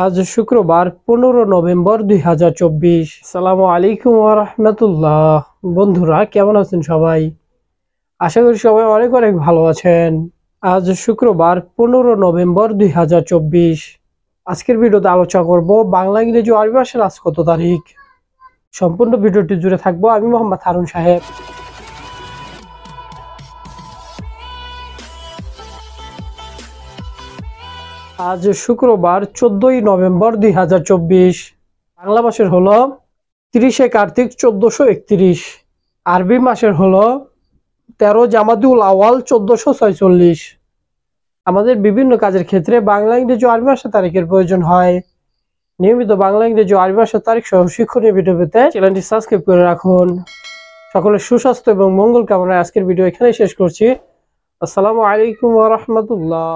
আজ শুক্রবার 15 নভেম্বর 2024। আসসালামু আলাইকুম ওয়া রাহমাতুল্লাহ। বন্ধুরা কেমন আছেন সবাই? আশা করি সবাই অনেক অনেক ভালো আছেন। আজ শুক্রবার 15 নভেম্বর 2024। আজকের ভিডিওতে আলোচনা করব বাংলা ইংরেজি ও আরবি ভাষার আজ কত তারিখ। সম্পূর্ণ ভিডিওটি জুড়ে থাকবো আমি মোহাম্মদ হারুন সাহেব। আজ শুক্রবার 14 নভেম্বর 2024। বাংলা মাসের হলো 30 কার্তিক 1431। আরবি মাসের হলো 13 জামাদুল আওয়াল 1446। আমাদের বিভিন্ন কাজের ক্ষেত্রে বাংলা ইংরেজি ও আরবি ভাষা তারিখের প্রয়োজন হয়। নিয়মিত বাংলা ইংরেজি ও আরবি ভাষার তারিখ সহ শিক্ষণীয় ভিডিও পেতে চ্যানেলটি সাবস্ক্রাইব করে রাখুন। সকলের সুস্বাস্থ্য এবং মঙ্গল কামনায় আজকের ভিডিও এখানেই শেষ করছি। আসসালামু আলাইকুম ওয়া রাহমাতুল্লাহ।